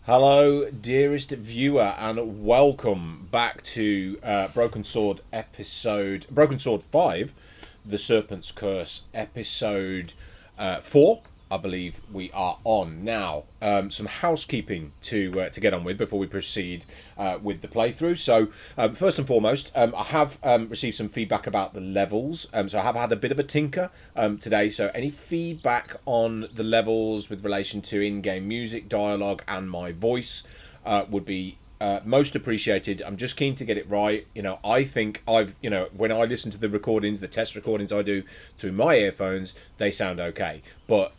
Hello, dearest viewer, and welcome back to Broken Sword 5, the Serpent's Curse, episode 4. I believe we are on now. Some housekeeping to get on with before we proceed with the playthrough. So first and foremost, I have received some feedback about the levels. So I have had a bit of a tinker today. So any feedback on the levels with relation to in-game music, dialogue, and my voice would be most appreciated. I'm just keen to get it right. I think when I listen to the recordings, the test recordings I do through my earphones, they sound okay. But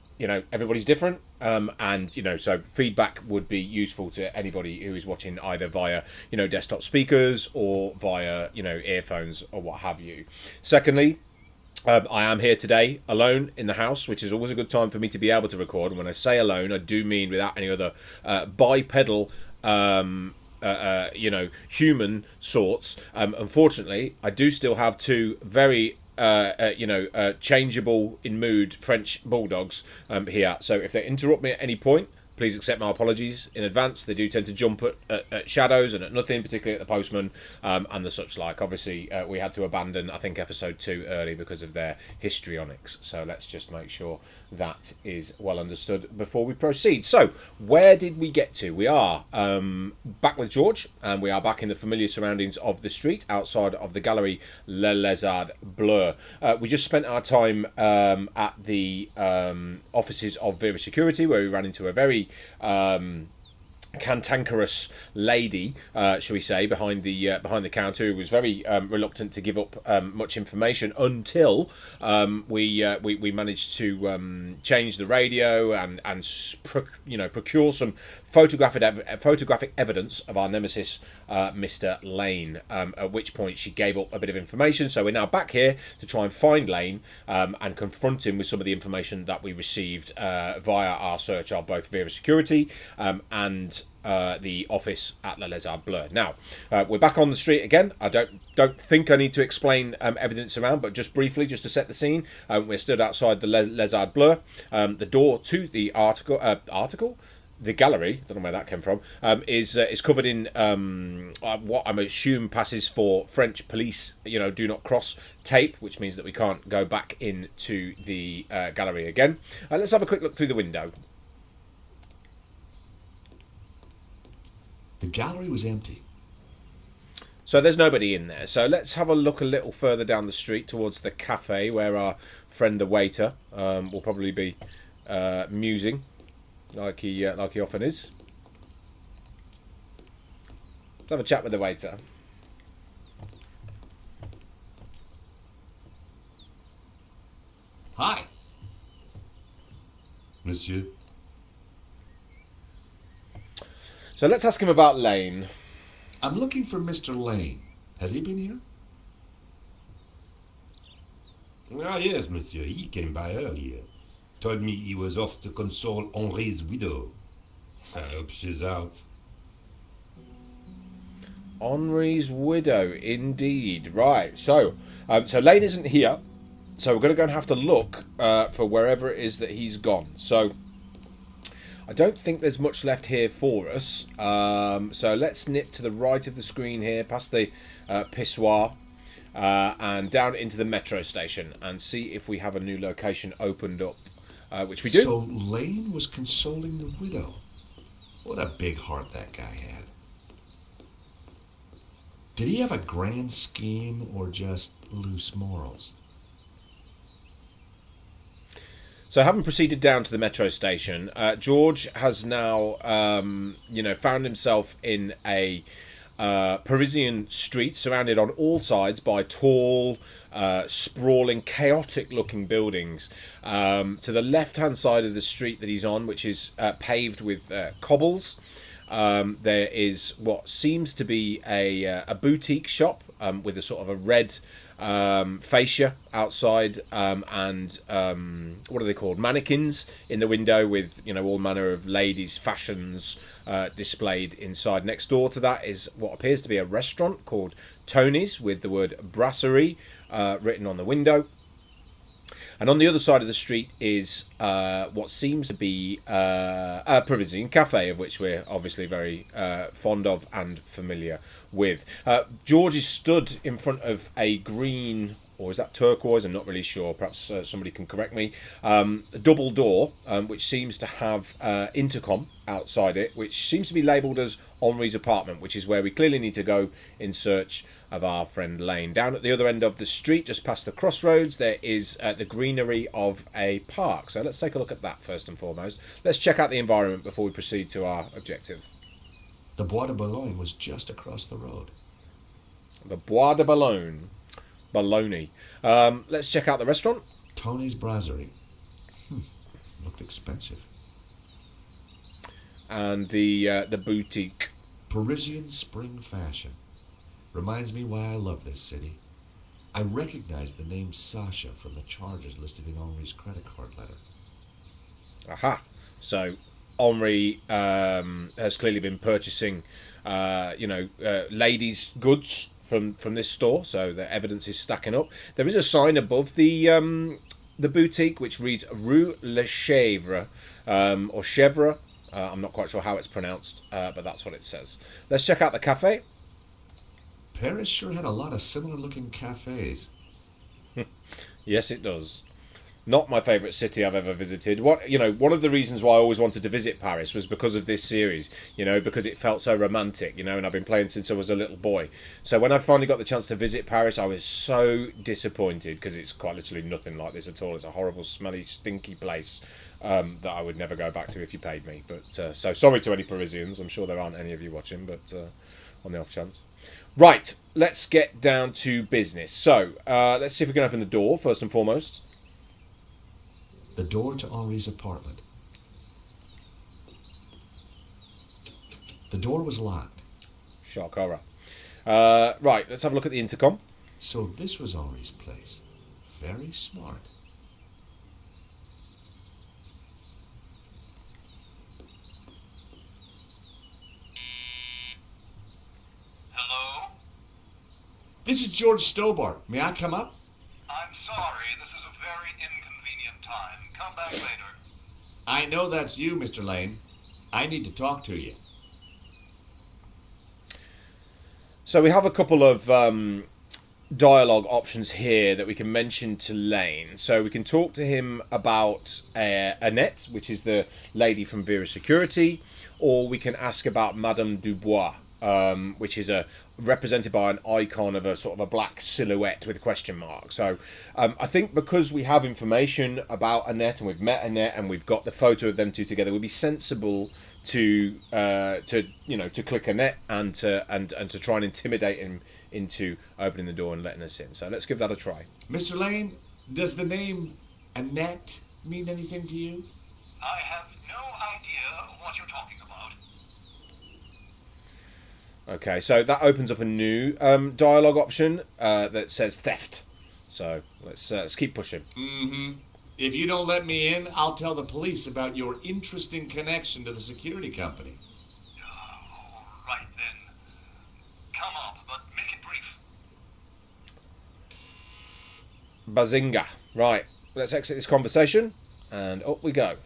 everybody's different, and so feedback would be useful to anybody who is watching either via desktop speakers or via earphones or what have you. Secondly, I am here today alone in the house, which is always a good time for me to be able to record. And when I say alone, I do mean without any other bipedal human sorts. Unfortunately, I do still have two very changeable in mood French bulldogs here. So if they interrupt me at any point, please accept my apologies in advance. They do tend to jump at shadows and at nothing, particularly at the postman and the such like. Obviously, we had to abandon, I think, episode 2 early because of their histrionics. So let's just make sure that is well understood before we proceed. So, where did we get to? We are back with George, and we are back in the familiar surroundings of the street outside of the gallery Le Lézard Bleu. We just spent our time at the offices of Vera Security, where we ran into a very cantankerous lady, shall we say, behind the counter, who was very reluctant to give up much information until we managed to change the radio and procure some photographic evidence of our nemesis, Mr. Lane. At which point she gave up a bit of information. So we're now back here to try and find Lane and confront him with some of the information that we received via our search of both Vera Security and the office at Le Lézard Bleu. Now, we're back on the street again. I don't think I need to explain everything that's around, but just briefly, just to set the scene, we're stood outside the Le Lézard Bleu. The door to the the gallery, don't know where that came from, is covered in what I'm assume passes for French police, do not cross tape, which means that we can't go back into the gallery again. Let's have a quick look through the window. The gallery was empty. So there's nobody in there. So let's have a look a little further down the street towards the cafe, where our friend the waiter will probably be musing, like he often is. Let's have a chat with the waiter. Hi, monsieur. So let's ask him about Lane. I'm looking for Mr. Lane. Has he been here? Ah, yes, monsieur. He came by earlier. Told me he was off to console Henri's widow. I hope she's out. Henri's widow, indeed. Right. So Lane isn't here. So we're going to go and have to look for wherever it is that he's gone. So I don't think there's much left here for us. So let's nip to the right of the screen here, past the pissoir, and down into the metro station and see if we have a new location opened up, which we do. So Lane was consoling the widow. What a big heart that guy had. Did he have a grand scheme or just loose morals? So having proceeded down to the metro station, George has now, found himself in a Parisian street surrounded on all sides by tall, sprawling, chaotic-looking buildings. To the left-hand side of the street that he's on, which is paved with cobbles, there is what seems to be a boutique shop with a sort of a red fascia outside, and what are they called, mannequins in the window with all manner of ladies' fashions displayed inside. Next door to that is what appears to be a restaurant called Tony's with the word brasserie written on the window. And on the other side of the street is what seems to be a Parisian cafe, of which we're obviously very fond of and familiar with. George is stood in front of a green, or is that turquoise? I'm not really sure. Perhaps somebody can correct me. A double door, which seems to have intercom outside it, which seems to be labelled as Henri's apartment, which is where we clearly need to go in search of our friend Lane. Down at the other end of the street, just past the crossroads, there is the greenery of a park. So let's take a look at that first and foremost. Let's check out the environment before we proceed to our objective. The Bois de Boulogne was just across the road. The Bois de Boulogne. Bologna. Let's check out the restaurant. Tony's Brasserie. Looked expensive. And the boutique. Parisian spring fashion. Reminds me why I love this city. I recognize the name Sasha from the charges listed in Henri's credit card letter. Aha. So Henri has clearly been purchasing, ladies' goods from this store. So the evidence is stacking up. There is a sign above the boutique which reads Rue Le Chèvre, or Chèvre. I'm not quite sure how it's pronounced, but that's what it says. Let's check out the cafe. Paris sure had a lot of similar-looking cafes. Yes, it does. Not my favourite city I've ever visited. One of the reasons why I always wanted to visit Paris was because of this series. Because it felt so romantic. And I've been playing since I was a little boy. So when I finally got the chance to visit Paris, I was so disappointed because it's quite literally nothing like this at all. It's a horrible, smelly, stinky place that I would never go back to if you paid me. But so sorry to any Parisians. I'm sure there aren't any of you watching, but on the off chance. Right, let's get down to business. So, let's see if we can open the door, first and foremost. The door to Henri's apartment. The door was locked. Shock horror. Right, let's have a look at the intercom. So this was Henri's place. Very smart. This is George Stobart. May I come up? I'm sorry, this is a very inconvenient time. Come back later. I know that's you, Mr. Lane. I need to talk to you. So we have a couple of dialogue options here that we can mention to Lane. So we can talk to him about Annette, which is the lady from Vera Security, or we can ask about Madame Dubois, which is represented by an icon of a sort of a black silhouette with a question mark. So I think because we have information about Annette and we've met Annette and we've got the photo of them two together, it would be sensible to click Annette and to try and intimidate him into opening the door and letting us in. So let's give that a try. Mr. Lane, does the name Annette mean anything to you? I have no idea what you're talking about. Okay, so that opens up a new dialogue option that says theft. So let's keep pushing. Mm-hmm. If you don't let me in, I'll tell the police about your interesting connection to the security company. All right then. Come on, but make it brief. Bazinga. Right, let's exit this conversation, and up we go.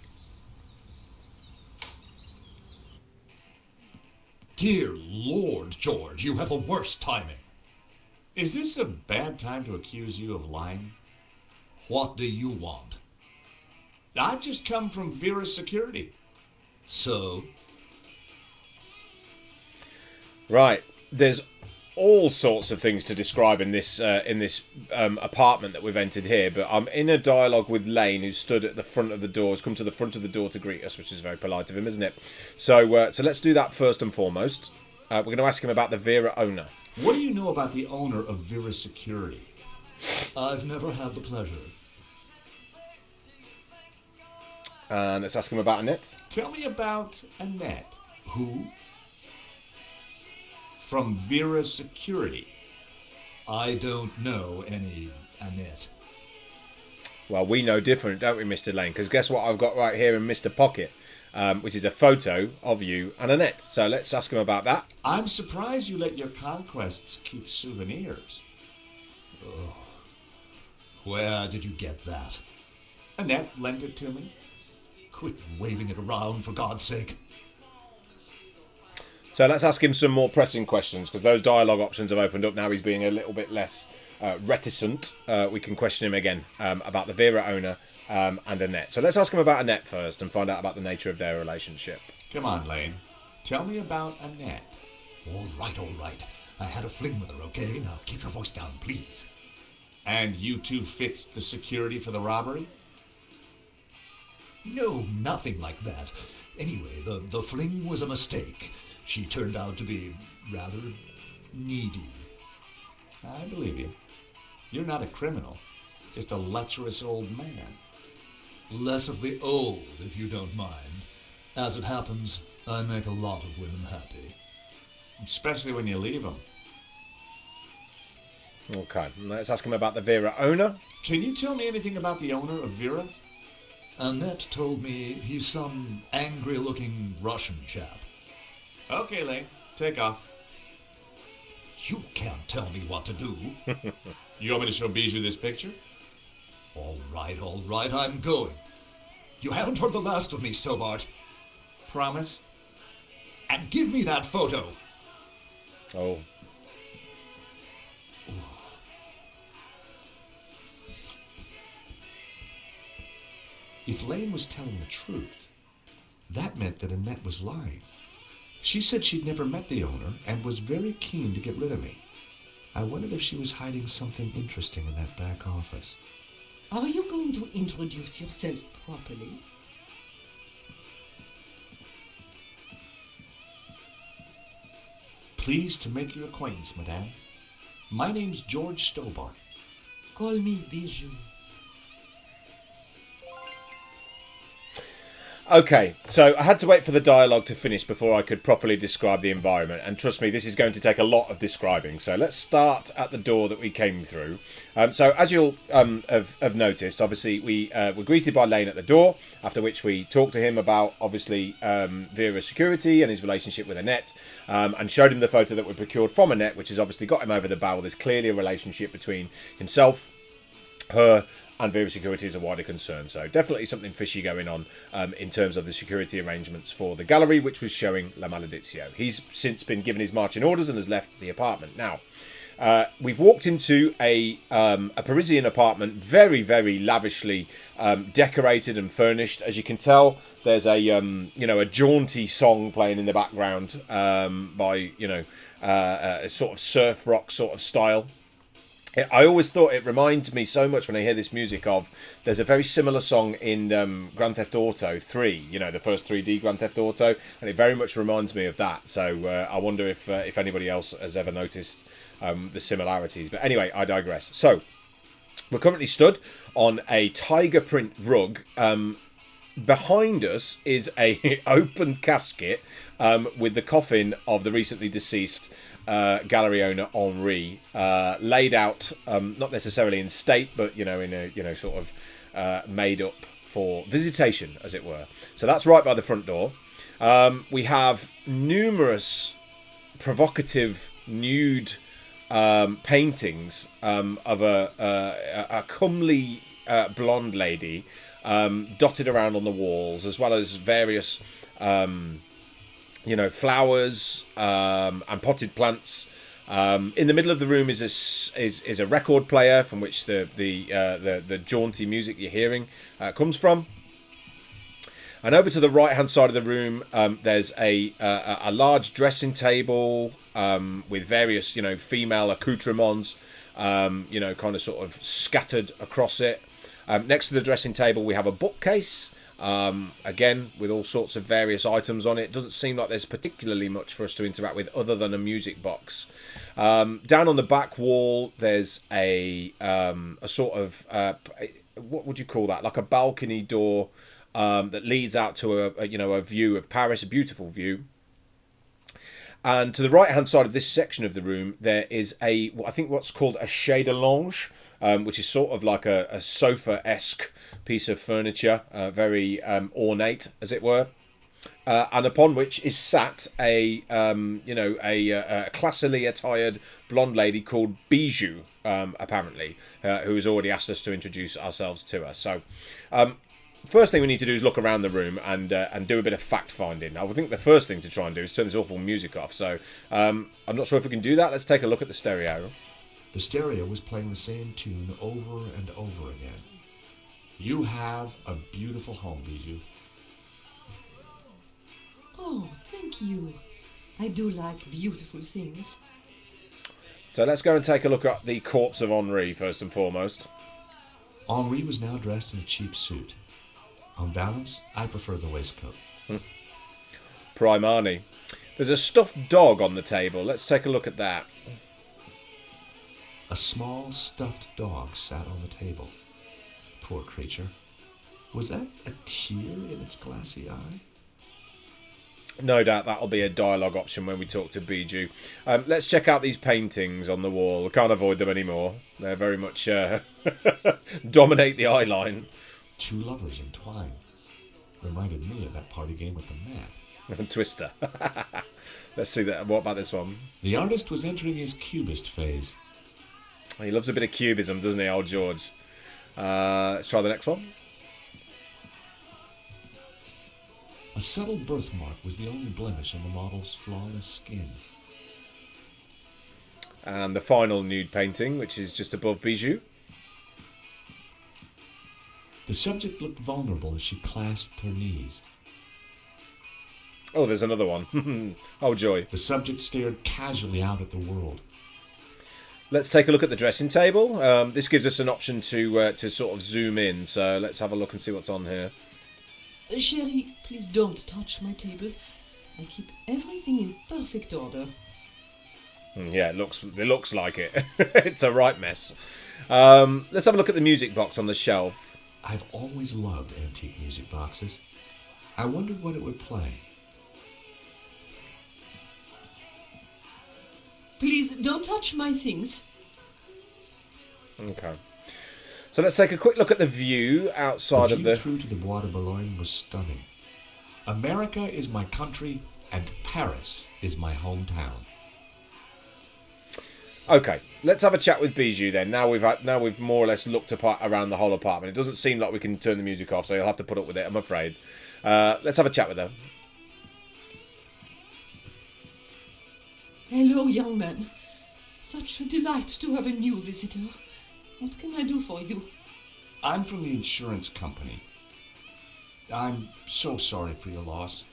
Dear Lord, George, you have the worst timing. Is this a bad time to accuse you of lying? What do you want? I've just come from Vera Security. So? Right, there's all sorts of things to describe in this apartment that we've entered here, but I'm in a dialogue with Lane, who stood at the front of the door, has come to the front of the door to greet us, which is very polite of him, isn't it? So let's do that first and foremost. We're going to ask him about the Vera owner. What do you know about the owner of Vera Security? I've never had the pleasure. And let's ask him about Annette. Tell me about Annette. Who? From Vera Security. I don't know any Annette. Well, we know different, don't we, Mr. Lane? Because guess what I've got right here in Mr. Pocket, which is a photo of you and Annette. So let's ask him about that. I'm surprised you let your conquests keep souvenirs. Oh. Where did you get that? Annette lent it to me. Quit waving it around, for God's sake. So let's ask him some more pressing questions, because those dialogue options have opened up now. He's being a little bit less reticent. We can question him again about the Vera owner and Annette. So let's ask him about Annette first and find out about the nature of their relationship. Come on, Lane. Tell me about Annette. All right. I had a fling with her, okay? Now keep your voice down, please. And you two fixed the security for the robbery? No, nothing like that. Anyway, the fling was a mistake. She turned out to be rather needy. I believe you. You're not a criminal, just a lecherous old man. Less of the old, if you don't mind. As it happens, I make a lot of women happy. Especially when you leave them. Okay, let's ask him about the Vera owner. Can you tell me anything about the owner of Vera? Annette told me he's some angry-looking Russian chap. Okay, Lane. Take off. You can't tell me what to do. You want me to show Bijou this picture? All right, I'm going. You haven't heard the last of me, Stobart. Promise? And give me that photo. Oh. If Lane was telling the truth, that meant that Annette was lying. She said she'd never met the owner and was very keen to get rid of me. I wondered if she was hiding something interesting in that back office. Are you going to introduce yourself properly? Pleased to make your acquaintance, madame. My name's George Stobart. Call me Bijou. Okay, so I had to wait for the dialogue to finish before I could properly describe the environment, and trust me, this is going to take a lot of describing. So let's start at the door that we came through. So as you'll have noticed, obviously we were greeted by Lane at the door, after which we talked to him about, obviously, Vera's security and his relationship with Annette, and showed him the photo that we procured from Annette, which has obviously got him over the barrel. There's clearly a relationship between himself, her, and Vera Security is a wider concern. So definitely something fishy going on in terms of the security arrangements for the gallery, which was showing La Maledizio. He's since been given his marching orders and has left the apartment. Now, we've walked into a Parisian apartment, very, very lavishly decorated and furnished. As you can tell, there's a jaunty song playing in the background by a sort of surf rock sort of style. I always thought it reminds me so much when I hear this music of, there's a very similar song in Grand Theft Auto 3, the first 3D Grand Theft Auto, and it very much reminds me of that. So I wonder if anybody else has ever noticed the similarities. But anyway, I digress. So we're currently stood on a tiger print rug. Behind us is a open casket with the coffin of the recently deceased gallery owner Henri, laid out, not necessarily in state, but in a sort of made up for visitation, as it were. So that's right by the front door. We have numerous provocative nude paintings of a comely blonde lady dotted around on the walls, as well as various flowers and potted plants. In the middle of the room is a record player from which the jaunty music you're hearing comes from. And over to the right hand side of the room, there's a large dressing table with various female accoutrements, kind of sort of scattered across it. Next to the dressing table, we have a bookcase. Again, with all sorts of various items on it. Doesn't seem like there's particularly much for us to interact with other than a music box. Down on the back wall, there's a sort of what would you call that? Like a balcony door that leads out to a view of Paris, a beautiful view. And to the right hand side of this section of the room, there is I think what's called a chaise de lounge, which is sort of like a sofa-esque piece of furniture, very ornate, as it were. and upon which is sat a classily attired blonde lady called Bijou, apparently, who has already asked us to introduce ourselves to her. So, first thing we need to do is look around the room and do a bit of fact finding. I would think the first thing to try and do is turn this awful music off. So, I'm not sure if we can do that. Let's take a look at the stereo. The stereo was playing the same tune over and over again. You have a beautiful home, Bijou. Oh, thank you. I do like beautiful things. So let's go and take a look at the corpse of Henri first and foremost. Henri was now dressed in a cheap suit. On balance, I prefer the waistcoat. Primani. There's a stuffed dog on the table. Let's take a look at that. A small stuffed dog sat on the table. Poor creature. Was that a tear in its glassy eye? No doubt that'll be a dialogue option when we talk to Bijou. Let's check out these paintings on the wall. Can't avoid them anymore. They're very much dominate the eye line. Two lovers entwined. Reminded me of that party game with the map. Twister. Let's see that. What about this one? The artist was entering his cubist phase. He loves a bit of cubism, doesn't he, old George? Let's try the next one. A subtle birthmark was the only blemish on the model's flawless skin. And the final nude painting, which is just above Bijou. The subject looked vulnerable as she clasped her knees. Oh, there's another one. Oh, joy. The subject stared casually out at the world. Let's take a look at the dressing table. This gives us an option to sort of zoom in. So let's have a look and see what's on here. Chérie, please don't touch my table. I keep everything in perfect order. Yeah, it looks like it. It's a right mess. Let's have a look at the music box on the shelf. I've always loved antique music boxes. I wondered what it would play. Please don't touch my things. Okay. So let's take a quick look at the view outside The of view the... through to the Bois de Boulogne was stunning. America is my country, and Paris is my hometown. Okay, let's have a chat with Bijou then. Now we've more or less looked around the whole apartment. It doesn't seem like we can turn the music off, so you'll have to put up with it, I'm afraid. Let's have a chat with her. Hello, young man. Such a delight to have a new visitor. What can I do for you? I'm from the insurance company. I'm so sorry for your loss.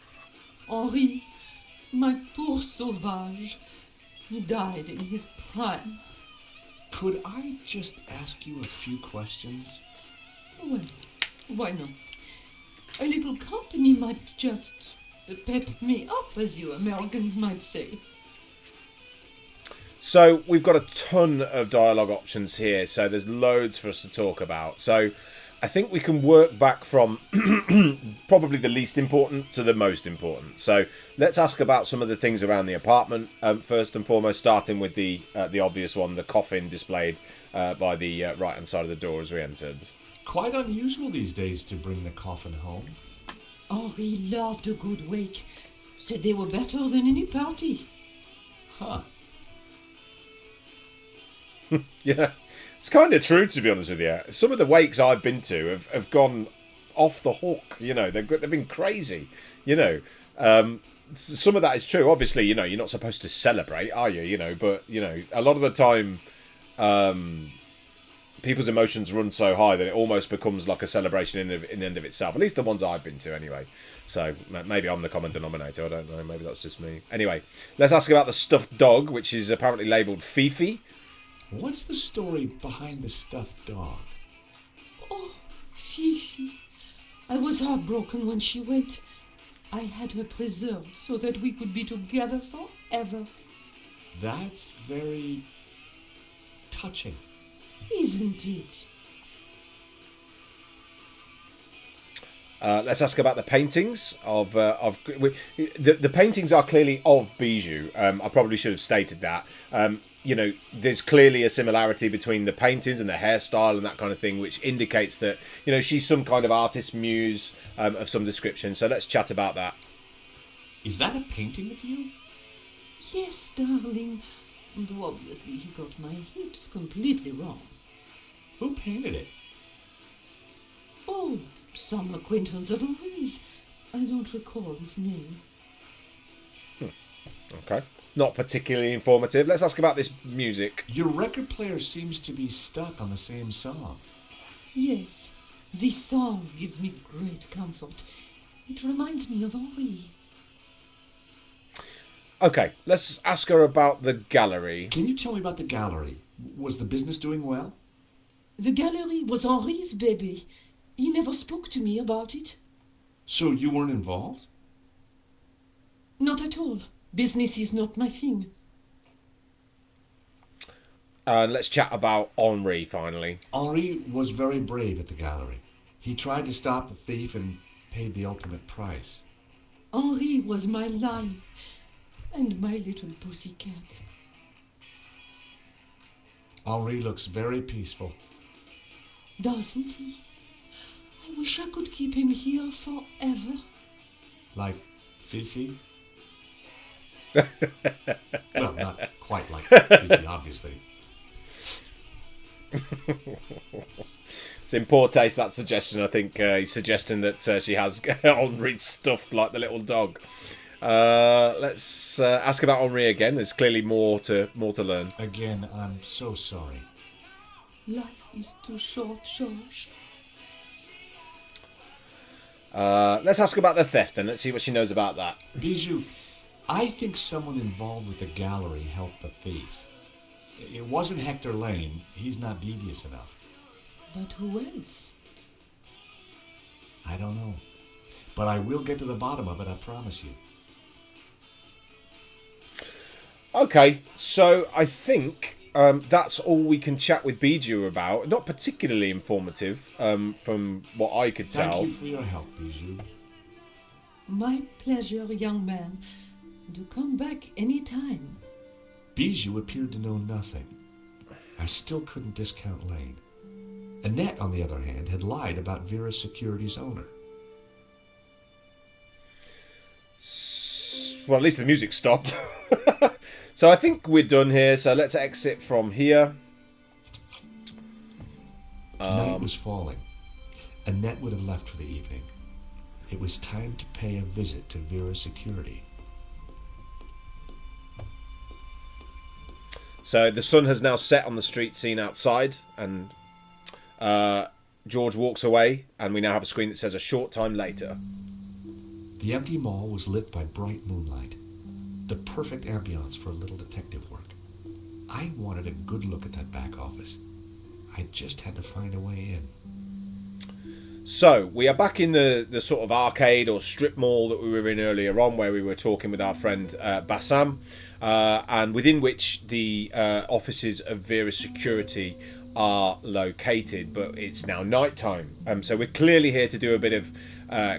Henri, my poor sauvage. He died in his prime. Could I just ask you a few questions? Well, why not? A little company might just pep me up, as you Americans might say. So we've got a ton of dialogue options here, so there's loads for us to talk about. So I think we can work back from probably the least important to the most important. So let's ask about some of the things around the apartment. First and foremost, starting with the obvious one, the coffin displayed by the right-hand side of the door as we entered. Quite unusual these days to bring the coffin home. Henri loved a good wake. Said they were better than any party. Huh. Yeah, it's kind of true, to be honest with you. Some of the wakes I've been to have gone off the hook. You know, they've been crazy. You know, some of that is true. Obviously, you know, you're not supposed to celebrate, are you? You know, but you know, a lot of the time, people's emotions run so high that it almost becomes like a celebration in and of itself. At least the ones I've been to, anyway. So maybe I'm the common denominator. I don't know. Maybe that's just me. Anyway, let's ask about the stuffed dog, which is apparently labelled Fifi. What's the story behind the stuffed dog? Oh, Fifi. I was heartbroken when she went. I had her preserved so that we could be together forever. That's very touching. Isn't it? Let's ask about the paintings of the paintings are clearly of Bijou. I probably should have stated that. You know, there's clearly a similarity between the paintings and the hairstyle and that kind of thing, which indicates that, you know, she's some kind of artist muse of some description. So let's chat about that. Is that a painting of you? Yes, darling. Though obviously he got my hips completely wrong. Who painted it? Oh, some acquaintance of Henri's. I don't recall his name. Okay. Not particularly informative. Let's ask about this music. Your record player seems to be stuck on the same song. Yes, this song gives me great comfort. It reminds me of Henri. Okay, let's ask her about the gallery. Can you tell me about the gallery? Was the business doing well? The gallery was Henri's baby. He never spoke to me about it. So you weren't involved? Not at all. Business is not my thing. And let's chat about Henri finally. Henri was very brave at the gallery. He tried to stop the thief and paid the ultimate price. Henri was my life and my little pussycat. Henri looks very peaceful. Doesn't he? I wish I could keep him here forever. Like Fifi? Well, not quite like Fifi, obviously. It's in poor taste, that suggestion. I think he's suggesting that she has Henri stuffed like the little dog. Let's ask about Henri again. There's clearly more to learn. Again, I'm so sorry. Life is too short, George. Let's ask about the theft then. Let's see what she knows about that. Bijou, I think someone involved with the gallery helped the thief. It wasn't Hector Lane. He's not devious enough. But who else? I don't know. But I will get to the bottom of it, I promise you. Okay, so I think that's all we can chat with Bijou about. Not particularly informative, from what I could tell. Thank you for your help, Bijou. My pleasure, young man. Do come back any time. Bijou appeared to know nothing. I still couldn't discount Lane. Annette, on the other hand, had lied about Vera's Security's owner. Well, at least the music stopped. So I think we're done here. So let's exit from here. Night was falling. Annette would have left for the evening. It was time to pay a visit to Vera's Security. So the sun has now set on the street scene outside, and George walks away, and we now have a screen that says a short time later. The empty mall was lit by bright moonlight. The perfect ambiance for a little detective work. I wanted a good look at that back office. I just had to find a way in. So we are back in the sort of arcade or strip mall that we were in earlier on, where we were talking with our friend Bassam, and within which the offices of Vera Security are located, but it's now night time. So we're clearly here to do a bit of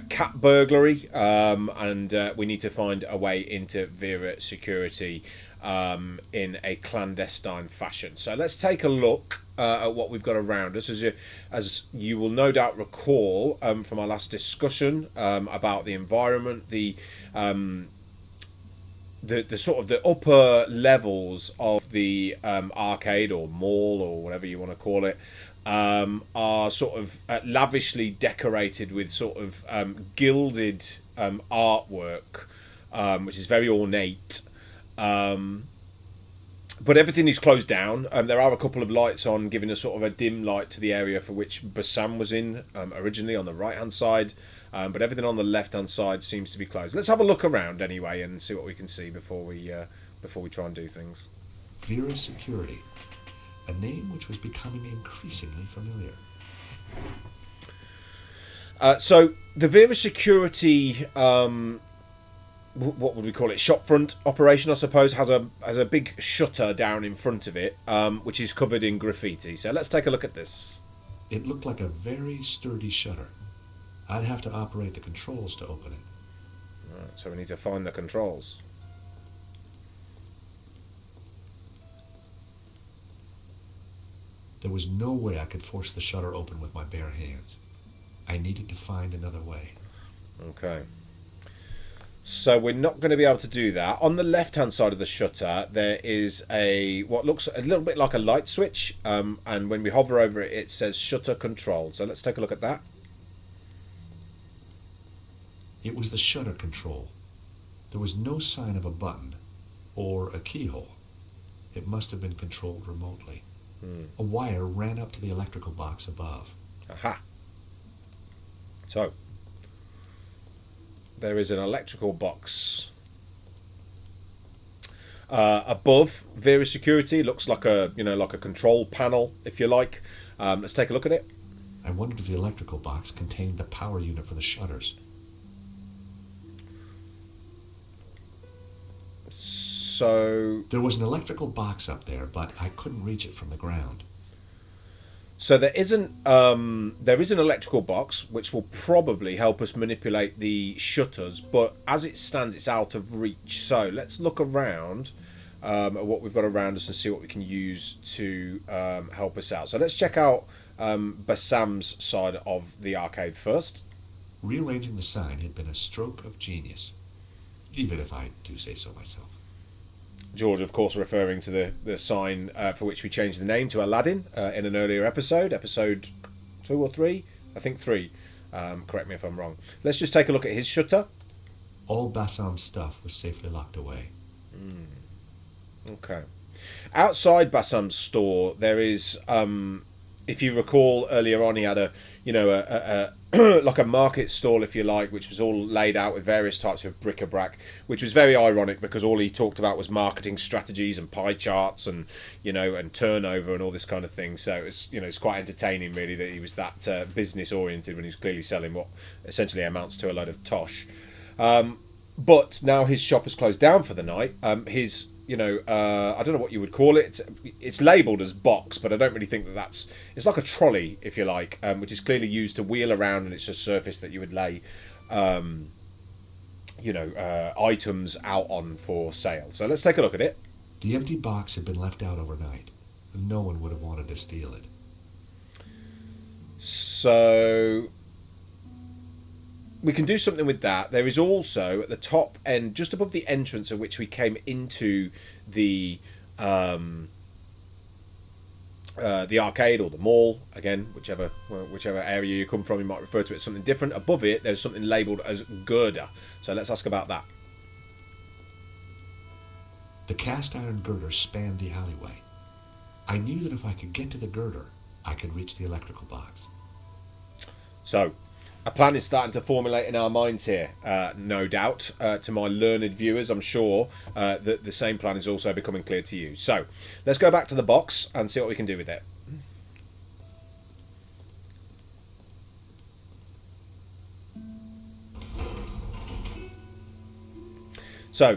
cat burglary, and we need to find a way into Vera Security in a clandestine fashion. So let's take a look at what we've got around us. As you will no doubt recall from our last discussion about the environment, the sort of the upper levels of the arcade or mall or whatever you want to call it are sort of lavishly decorated with sort of gilded artwork, which is very ornate. But everything is closed down. There are a couple of lights on, giving a sort of a dim light to the area for which Bassam was in originally on the right-hand side. But everything on the left-hand side seems to be closed. Let's have a look around anyway and see what we can see before we try and do things. Vera Security, a name which was becoming increasingly familiar. So the Vera Security, what would we call it? Shopfront operation, I suppose, has a big shutter down in front of it, which is covered in graffiti. So let's take a look at this. It looked like a very sturdy shutter. I'd have to operate the controls to open it. Right, so we need to find the controls. There was no way I could force the shutter open with my bare hands. I needed to find another way. Okay. So we're not going to be able to do that. On the left-hand side of the shutter, there is what looks a little bit like a light switch, and when we hover over it, it says shutter control. So let's take a look at that. It was the shutter control. There was no sign of a button or a keyhole. It must have been controlled remotely. A wire ran up to the electrical box above. Aha. So there is an electrical box above Vera Security. Looks like a like a control panel, if you like. Let's take a look at it. I wondered if the electrical box contained the power unit for the shutters. So there was an electrical box up there, but I couldn't reach it from the ground. So there is an electrical box which will probably help us manipulate the shutters, but as it stands, it's out of reach. So let's look around at what we've got around us and see what we can use to help us out. So let's check out Bassam's side of the arcade first. Rearranging the sign had been a stroke of genius, even if I do say so myself. George, of course, referring to the sign for which we changed the name to Aladdin in an earlier episode 2 or 3? I think 3. Correct me if I'm wrong. Let's just take a look at his shutter. All Bassam's stuff was safely locked away. Okay. Outside Bassam's store, there is, if you recall earlier on, he had a like a market stall, if you like, which was all laid out with various types of bric-a-brac, which was very ironic because all he talked about was marketing strategies and pie charts and and turnover and all this kind of thing. So it was it's quite entertaining really that he was that business oriented when he was clearly selling what essentially amounts to a load of tosh. But now his shop has closed down for the night. His I don't know what you would call it. It's labelled as box, but I don't really think that it's like a trolley, if you like, which is clearly used to wheel around, and it's a surface that you would lay, items out on for sale. So let's take a look at it. The empty box had been left out overnight. No one would have wanted to steal it. So we can do something with that. There is also at the top end, just above the entrance at which we came into the arcade or the mall, again, whichever area you come from, you might refer to it as something different. Above it, there's something labelled as girder. So let's ask about that. The cast iron girder spanned the alleyway. I knew that if I could get to the girder, I could reach the electrical box. So a plan is starting to formulate in our minds here, no doubt. To my learned viewers, I'm sure that the same plan is also becoming clear to you. So let's go back to the box and see what we can do with it. So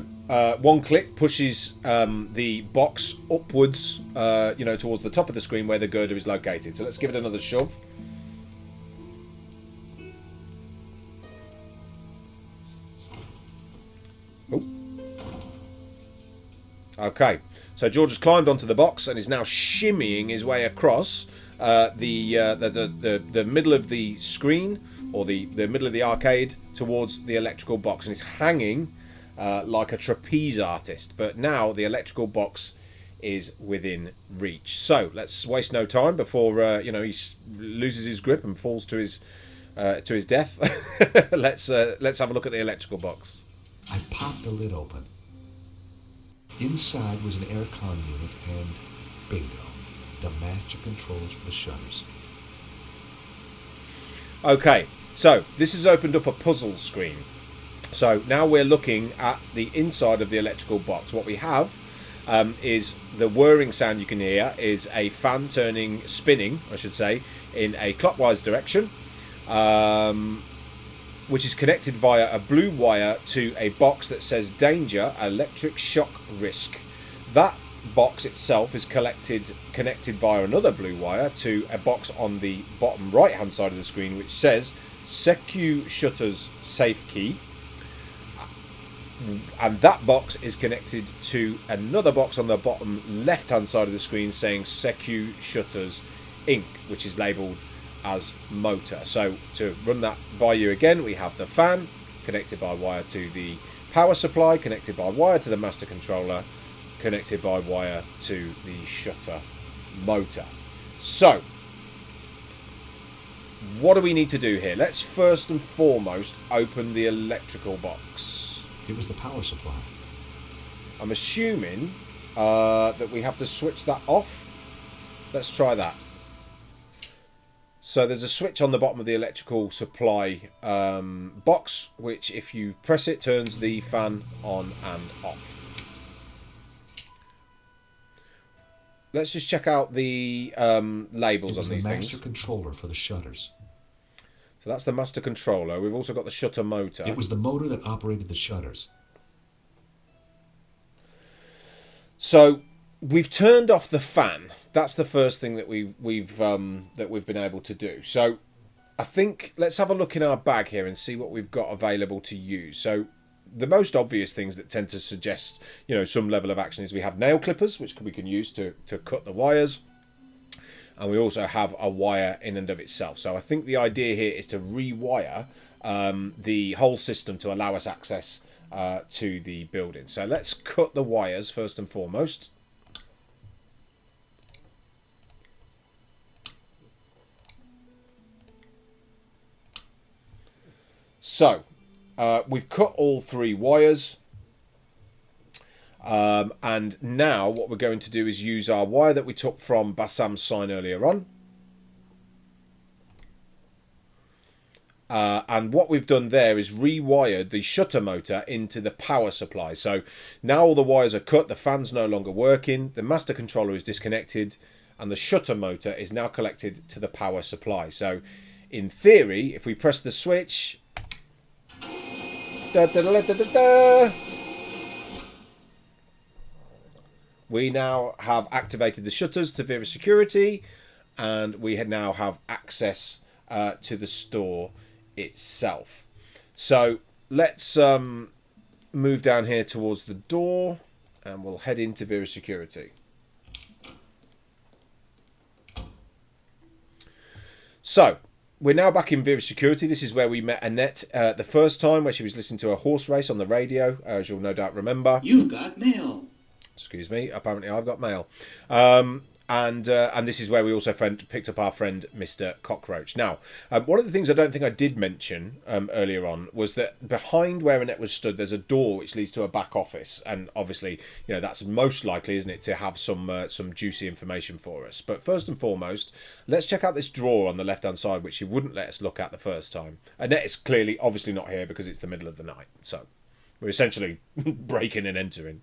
one click pushes the box upwards, towards the top of the screen where the girder is located. So let's give it another shove. Okay, so George has climbed onto the box and is now shimmying his way across the middle of the screen, or the middle of the arcade, towards the electrical box, and is hanging like a trapeze artist. But now the electrical box is within reach. So let's waste no time before he loses his grip and falls to his death. Let's have a look at the electrical box. I popped the lid open. Inside was an aircon unit and, bingo, the master controls for the shutters. Okay, so this has opened up a puzzle screen. So now we're looking at the inside of the electrical box. What we have is the whirring sound you can hear is a fan spinning, I should say, in a clockwise direction, which is connected via a blue wire to a box that says danger, electric shock risk. That box itself is connected via another blue wire to a box on the bottom right hand side of the screen which says Secu shutters safe key, and that box is connected to another box on the bottom left hand side of the screen saying Secu shutters Inc., which is labelled as motor. So to run that by you again, we have the fan, connected by wire to the power supply, connected by wire to the master controller, connected by wire to the shutter motor. So, what do we need to do here? Let's first and foremost open the electrical box. It was the power supply. I'm assuming that we have to switch that off. Let's try that. So there's a switch on the bottom of the electrical supply box, which if you press it, turns the fan on and off. Let's just check out the labels on these things. It was the master controller for the shutters. So that's the master controller. We've also got the shutter motor. It was the motor that operated the shutters. So we've turned off the fan. That's the first thing that we've been able to do. So I think let's have a look in our bag here and see what we've got available to use. So the most obvious things that tend to suggest, some level of action is we have nail clippers, which we can use to cut the wires. And we also have a wire in and of itself. So I think the idea here is to rewire the whole system to allow us access to the building. So let's cut the wires first and foremost. So we've cut all 3 wires. And now what we're going to do is use our wire that we took from Bassam's sign earlier on. And what we've done there is rewired the shutter motor into the power supply. So now all the wires are cut, the fan's no longer working, the master controller is disconnected, and the shutter motor is now connected to the power supply. So in theory, if we press the switch... we now have activated the shutters to Vera Security, and we now have access to the store itself. So let's move down here towards the door, and we'll head into Vera Security. So we're now back in Vera Security. This is where we met Annette the first time, where she was listening to a horse race on the radio, as you'll no doubt remember. You've got mail. Excuse me. Apparently, I've got mail. And this is where we also picked up our friend Mr. Cockroach. Now, one of the things I don't think I did mention earlier on was that behind where Annette was stood, there's a door which leads to a back office, and obviously, that's most likely, isn't it, to have some juicy information for us. But first and foremost, let's check out this drawer on the left-hand side, which she wouldn't let us look at the first time. Annette is clearly, obviously, not here because it's the middle of the night, so we're essentially breaking and entering.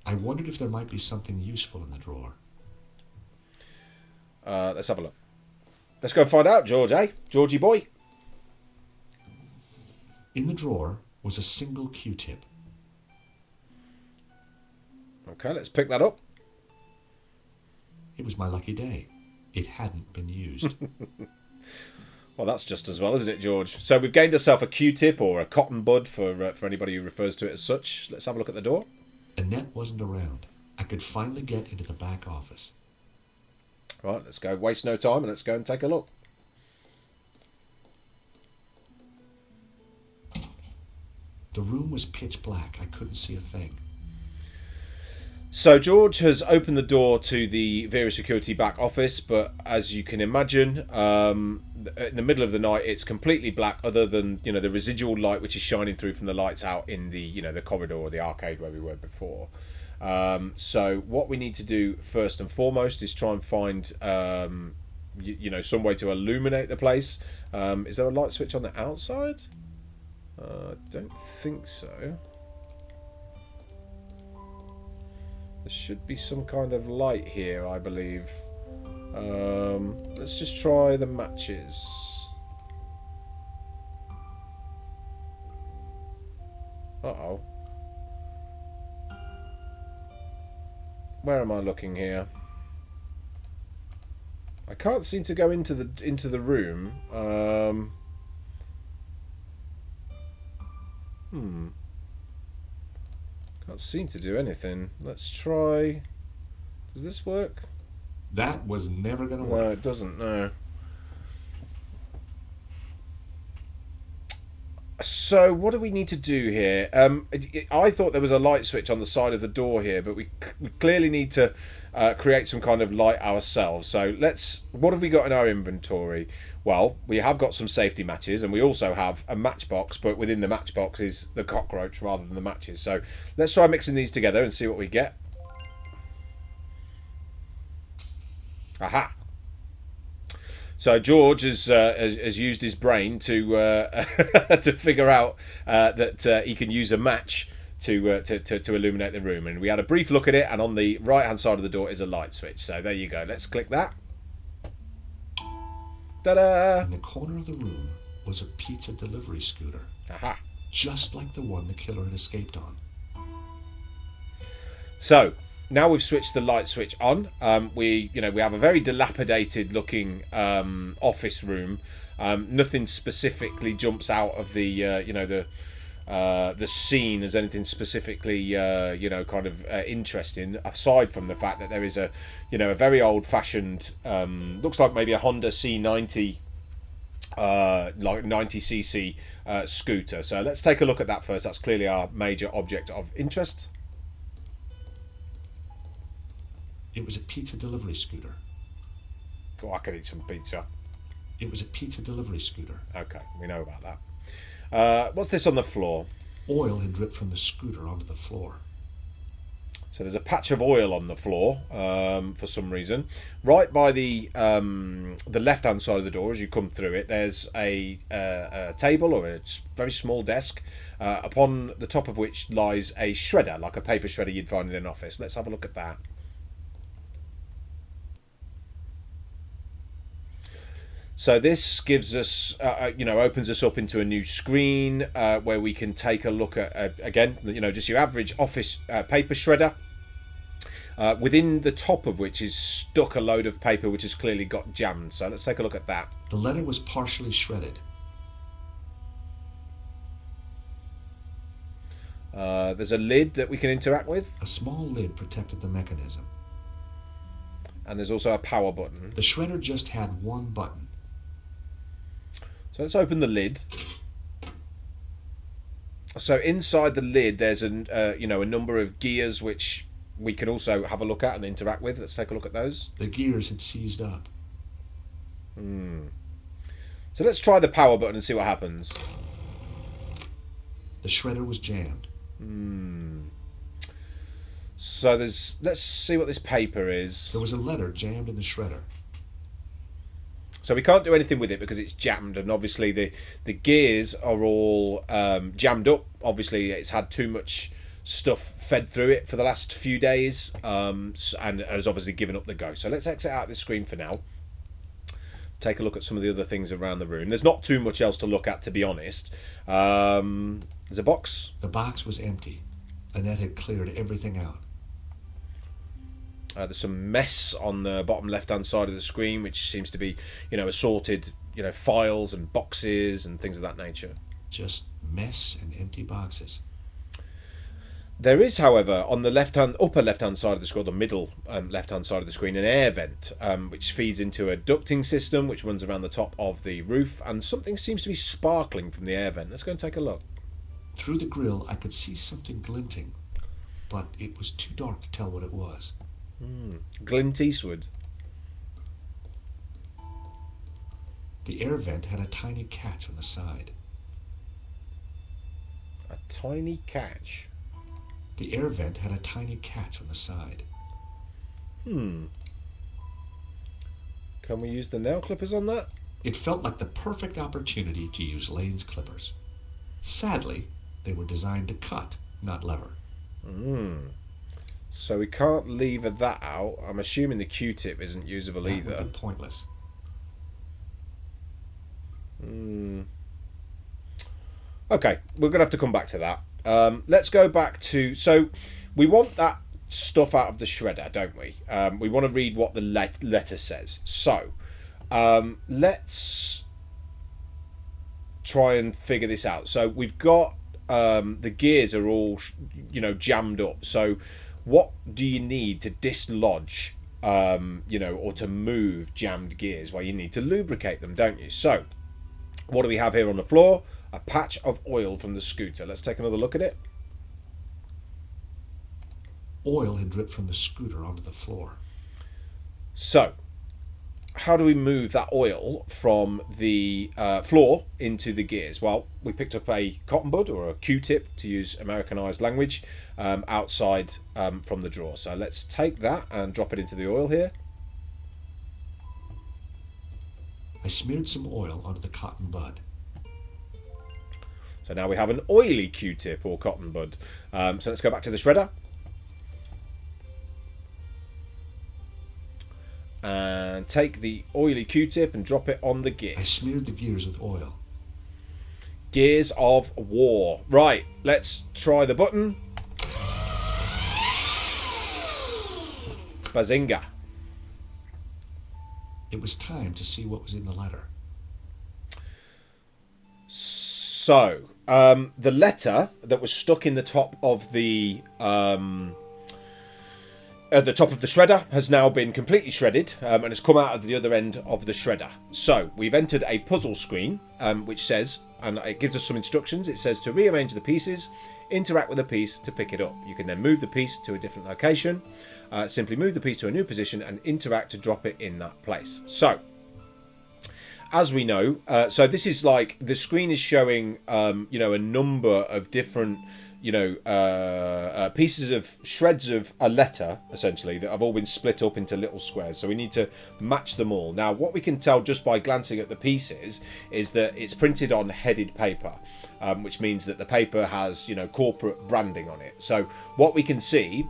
I wondered if there might be something useful in the drawer. Let's have a look. Let's go and find out, George, eh? Georgie boy. In the drawer was a single Q-tip. Okay, let's pick that up. It was my lucky day. It hadn't been used. Well, that's just as well, isn't it, George? So we've gained ourselves a Q-tip or a cotton bud for anybody who refers to it as such. Let's have a look at the door. Annette wasn't around. I could finally get into the back office. Right, let's go. Waste no time and let's go and take a look. The room was pitch black. I couldn't see a thing. So George has opened the door to the Vera Security back office, but as you can imagine, in the middle of the night, it's completely black, other than the residual light which is shining through from the lights out in the the corridor or the arcade where we were before. So what we need to do first and foremost is try and find some way to illuminate the place. Is there a light switch on the outside? I don't think so. There should be some kind of light here, I believe. Let's just try the matches. Uh-oh. Where am I looking here? I can't seem to go into the room. Can't seem to do anything. Let's try. Does this work? That was never going to work. No, it doesn't. No. So what do we need to do here? I thought there was a light switch on the side of the door here, but we clearly need to create some kind of light ourselves. So what have we got in our inventory? Well, we have got some safety matches, and we also have a matchbox, but within the matchbox is the cockroach rather than the matches. So let's try mixing these together and see what we get. Aha! So George has used his brain to to figure out that he can use a match to illuminate the room. And we had a brief look at it, and on the right hand side of the door is a light switch. So there you go. Let's click that. Ta-da! In the corner of the room was a pizza delivery scooter. Aha! Just like the one the killer had escaped on. So now we've switched the light switch on. We have a very dilapidated looking office room. Nothing specifically jumps out of the scene as anything specifically interesting, aside from the fact that there is a very old fashioned looks like maybe a Honda C90 like 90cc scooter. So let's take a look at that first. That's clearly our major object of interest. It was a pizza delivery scooter. Oh, I could eat some pizza. It was a pizza delivery scooter. Okay, we know about that. What's this on the floor? Oil had dripped from the scooter onto the floor. So there's a patch of oil on the floor for some reason. Right by the left-hand side of the door, as you come through it, there's a table or a very small desk, upon the top of which lies a shredder, like a paper shredder you'd find in an office. Let's have a look at that. So this gives us, opens us up into a new screen where we can take a look at, again, just your average office paper shredder, within the top of which is stuck a load of paper which has clearly got jammed. So let's take a look at that. The letter was partially shredded. There's a lid that we can interact with. A small lid protected the mechanism. And there's also a power button. The shredder just had one button. So let's open the lid. So inside the lid, there's a number of gears which we can also have a look at and interact with. Let's take a look at those. The gears had seized up. So let's try the power button and see what happens. The shredder was jammed. So let's see what this paper is. There was a letter jammed in the shredder. So we can't do anything with it because it's jammed, and obviously the gears are all jammed up. Obviously it's had too much stuff fed through it for the last few days, and has obviously given up the ghost. So let's exit out this screen for now. Take a look at some of the other things around the room. There's not too much else to look at, to be honest. There's a box. The box was empty. Annette had cleared everything out. There's some mess on the bottom left-hand side of the screen, which seems to be, assorted, files and boxes and things of that nature. Just mess and empty boxes. There is, however, on the upper left-hand side of the screen, the middle left-hand side of the screen, an air vent, which feeds into a ducting system, which runs around the top of the roof, and something seems to be sparkling from the air vent. Let's go and take a look. Through the grill, I could see something glinting, but it was too dark to tell what it was. Clint Eastwood. The air vent had a tiny catch on the side. A tiny catch. The air vent had a tiny catch on the side. Can we use the nail clippers on that? It felt like the perfect opportunity to use Lane's clippers. Sadly, they were designed to cut, not lever. So we can't lever that out. I'm assuming the Q-tip isn't usable That either. would be pointless. Okay, we're going to have to come back to that. Let's go back to... So we want that stuff out of the shredder, don't we? We want to read what the letter says. So let's try and figure this out. So we've got... the gears are all, jammed up. So what do you need to dislodge, or to move jammed gears? Well, you need to lubricate them, don't you? So what do we have here on the floor? a patch of oil from the scooter. Let's take another look at it. Oil had dripped from the scooter onto the floor. So, how do we move that oil from the floor into the gears? Well, we picked up a cotton bud or a Q-tip, to use Americanized language, outside from the drawer. So let's take that and drop it into the oil here. I smeared some oil onto the cotton bud. So now we have an oily Q-tip or cotton bud. So let's go back to the shredder. And take the oily Q-tip and drop it on the gears. I smeared the gears with oil. Gears of War. Right, let's try the button. Bazinga. It was time to see what was in the letter. So, the letter that was stuck in the top of the at the top of the shredder has now been completely shredded and has come out of the other end of the shredder. So we've entered a puzzle screen which says, and it gives us some instructions. It says to rearrange the pieces, interact with a piece to pick it up. You can then move the piece to a different location, simply move the piece to a new position and interact to drop it in that place. So as we know, so this is like the screen is showing you know, a number of different pieces of shreds of a letter, essentially, that have all been split up into little squares. So we need to match them all. Now, what we can tell just by glancing at the pieces is that it's printed on headed paper, which means that the paper has, you know, corporate branding on it. So what we can see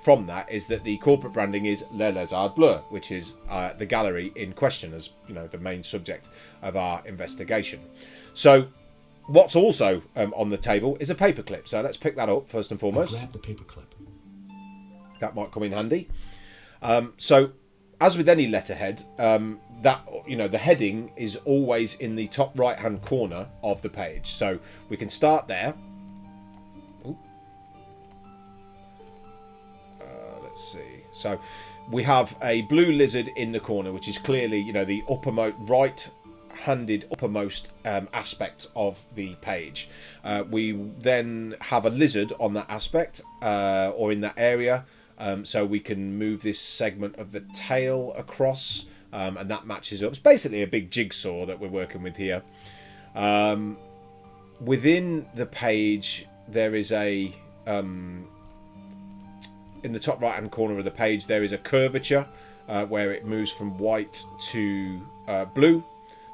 from that is that the corporate branding is Le Lézard Bleu, which is the gallery in question, as you know, the main subject of our investigation. So what's also on the table is a paperclip. So let's pick that up first and foremost. Grab the paperclip. That might come in handy. So, as with any letterhead, that, you know, the heading is always in the top right-hand corner of the page. So we can start there. Let's see. So we have a blue lizard in the corner, which is clearly, you know, the uppermost right-handed uppermost aspect of the page. We then have a lizard on that aspect or in that area, so we can move this segment of the tail across, and that matches up. It's basically a big jigsaw that we're working with here. Within the page there is a in the top right hand corner of the page there is a curvature where it moves from white to blue.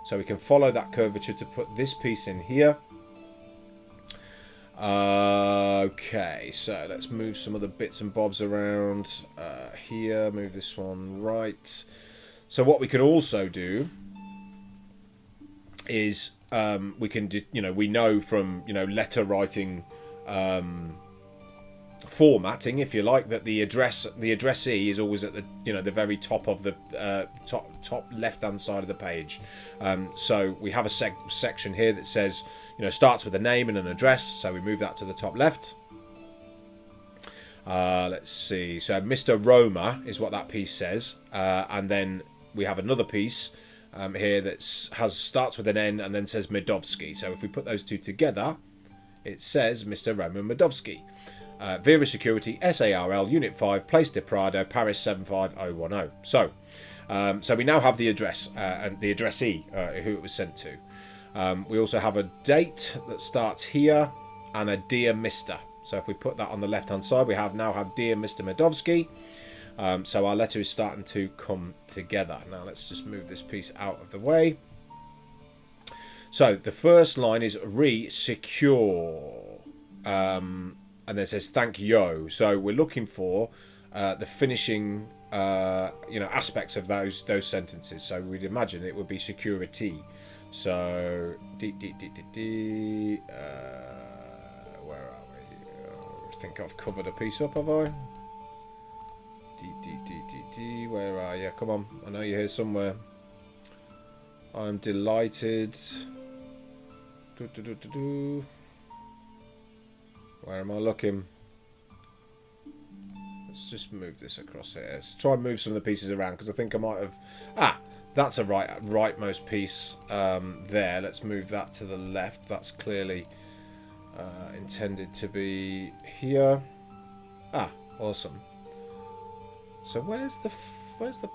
So we can follow that curvature to put this piece in here. Okay, so let's move some other bits and bobs around here. Move this one right. So what we can also do is we can, you know, we know from, you know, letter writing formatting, if you like, that the addressee is always at the, you know, the very top of the top left hand side of the page. So we have a section here that says, you know, starts with a name and an address, so we move that to the top left. Let's see, so Mr. Roma is what that piece says, and then we have another piece here that starts with an N and then says Medovsky. So if we put those two together, it says Mr. Roman Medovsky. Vera Security, SARL, Unit 5, Place de Prado, Paris 75010. So we now have the address and the addressee who it was sent to. We also have a date that starts here and a Dear Mr. So if we put that on the left-hand side, we now have Dear Mr. Medovsky. So our letter is starting to come together. Now let's just move this piece out of the way. So the first line is re-secure. And then it says thank you. So we're looking for the finishing aspects of those sentences. So we'd imagine it would be security. So where are we? I think I've covered a piece up, have I? Where are you? Come on, I know you're here somewhere. I'm delighted. Where am I looking? Let's just move this across here. Let's try and move some of the pieces around, because I think I might have... That's a rightmost piece there. Let's move that to the left. That's clearly intended to be here. Ah, awesome. So where's the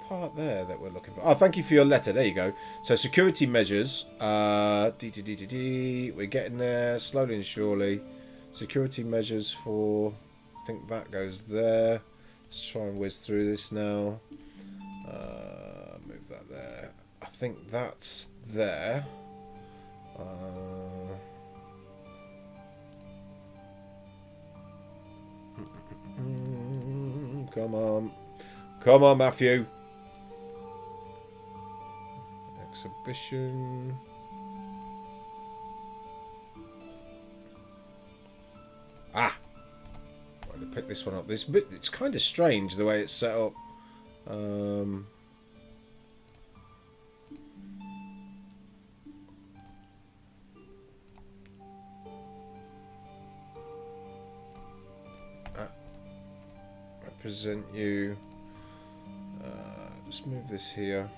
part there that we're looking for? Oh, thank you for your letter. There you go. So security measures. We're getting there slowly and surely. Security measures for. I think that goes there. Let's try and whiz through this now. Move that there. I think that's there. Come on. Come on, Matthew. Exhibition. Ah! I'm going to pick this one up. It's kind of strange the way it's set up. Represent you. Just move this here.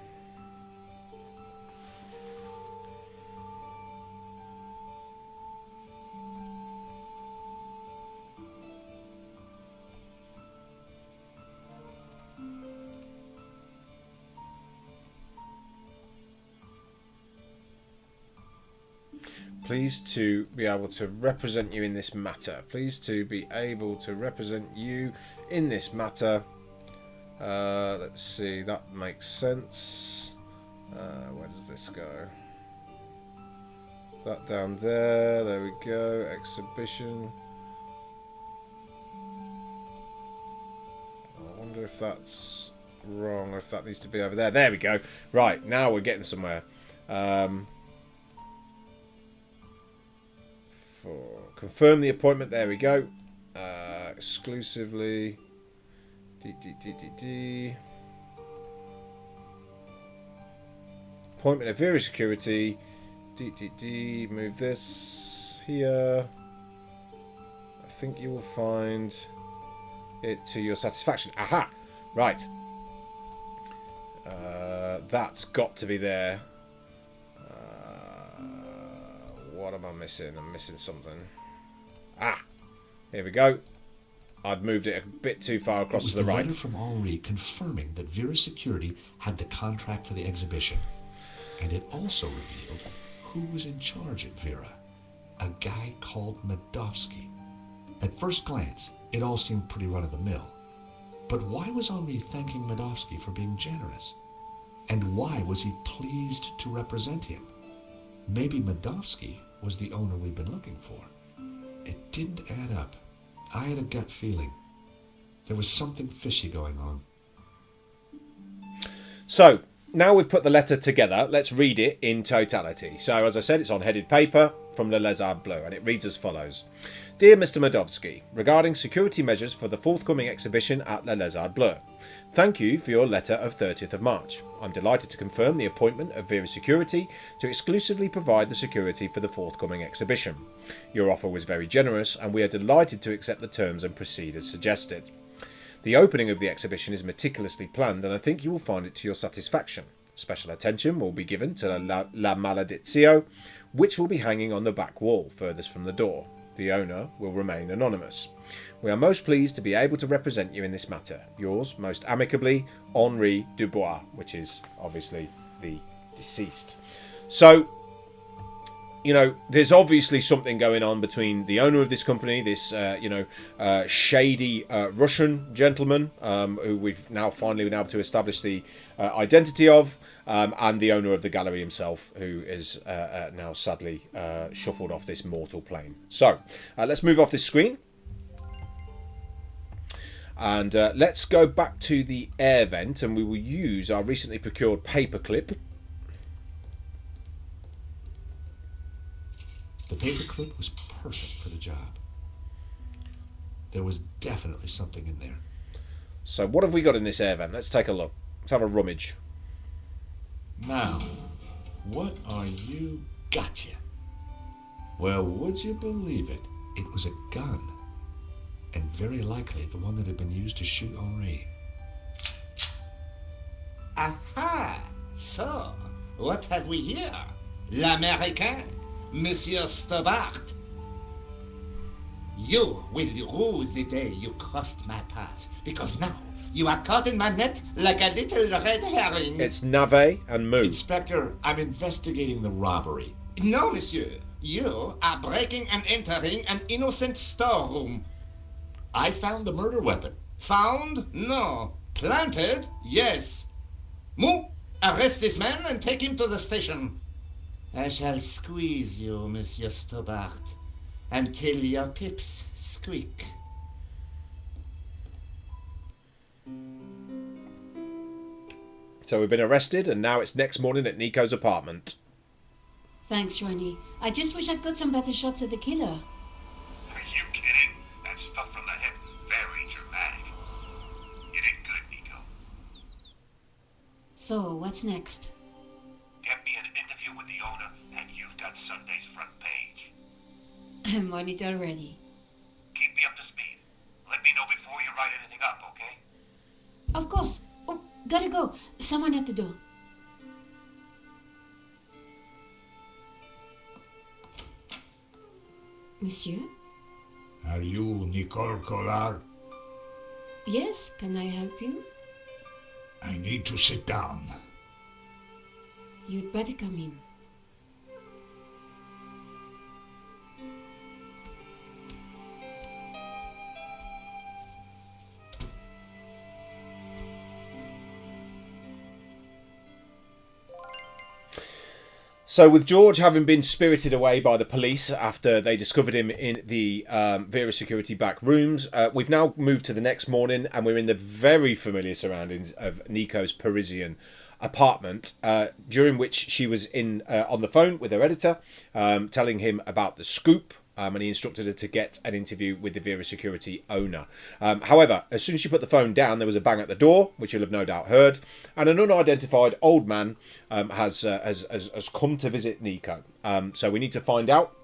Pleased to be able to represent you in this matter. Pleased to be able to represent you in this matter. Let's see, that makes sense. Where does this go? That down there. There we go. Exhibition. I wonder if that's wrong or if that needs to be over there. There we go. Right, now we're getting somewhere. Confirm the appointment. There we go. Exclusively. Appointment of Vera Security. Move this here. I think you will find it to your satisfaction. Aha! Right. That's got to be there. What am I missing? I'm missing something. Ah! Here we go. I've moved it a bit too far across to the right. It was the letter from Henri confirming that Vera Security had the contract for the exhibition. And it also revealed who was in charge at Vera. A guy called Medovsky. At first glance, it all seemed pretty run-of-the-mill. But why was Henri thanking Medovsky for being generous? And why was he pleased to represent him? Maybe Medovsky was the owner we've been looking for. It didn't add up. I had a gut feeling. There was something fishy going on. So, now we've put the letter together, let's read it in totality. So, as I said, it's on headed paper from Le Lézard Bleu, and it reads as follows. Dear Mr. Medovsky, regarding security measures for the forthcoming exhibition at Le Lézard Bleu, thank you for your letter of 30th of March. I'm delighted to confirm the appointment of Vera Security to exclusively provide the security for the forthcoming exhibition. Your offer was very generous, and we are delighted to accept the terms and proceed as suggested. The opening of the exhibition is meticulously planned, and I think you will find it to your satisfaction. Special attention will be given to La Maledizio, which will be hanging on the back wall, furthest from the door. The owner will remain anonymous. We are most pleased to be able to represent you in this matter. Yours, most amicably, Henri Dubois, which is obviously the deceased. So, you know, there's obviously something going on between the owner of this company, this, shady Russian gentleman, who we've now finally been able to establish the identity of, and the owner of the gallery himself, who is now sadly shuffled off this mortal plane. So, let's move off this screen. And let's go back to the air vent, and we will use our recently procured paperclip. The paperclip was perfect for the job. There was definitely something in there. So what have we got in this air vent? Let's take a look. Let's have a rummage. Now, what are you... Gotcha. Well, would you believe it? It was a gun. And very likely the one that had been used to shoot Henri. Aha! So, what have we here? L'Américain, Monsieur Stobart. You will rue the day you crossed my path, because now you are caught in my net like a little red herring. It's Nave and Moo. Inspector, I'm investigating the robbery. No, monsieur. You are breaking and entering an innocent storeroom. I found the murder weapon. Found? No. Planted? Yes. Moo, arrest this man and take him to the station. I shall squeeze you, Monsieur Stobart, until your pips squeak. So we've been arrested, and now it's next morning at Nico's apartment. Thanks, Ronnie. I just wish I'd got some better shots of the killer. Are you kidding? That stuff from the hip, very dramatic. You did good, Nico. So, what's next? Get me an interview with the owner, and you've got Sunday's front page. I'm on it already. Keep me up to speed. Let me know before you write anything up, okay? Of course. Oh, gotta go. Someone at the door. Monsieur? Are you Nicole Collard? Yes, can I help you? I need to sit down. You'd better come in. So with George having been spirited away by the police after they discovered him in the Vera security back rooms, we've now moved to the next morning, and we're in the very familiar surroundings of Nico's Parisian apartment, during which she was in on the phone with her editor, telling him about the scoop. And he instructed her to get an interview with the Vera security owner. However, as soon as she put the phone down, there was a bang at the door, which you'll have no doubt heard, and an unidentified old man has come to visit Nico. So we need to find out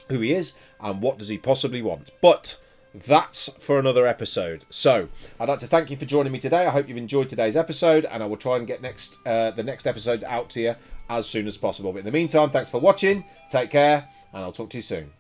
who he is and what does he possibly want. But that's for another episode. So I'd like to thank you for joining me today. I hope you've enjoyed today's episode, and I will try and get the next episode out to you as soon as possible. But in the meantime, thanks for watching. Take care, and I'll talk to you soon.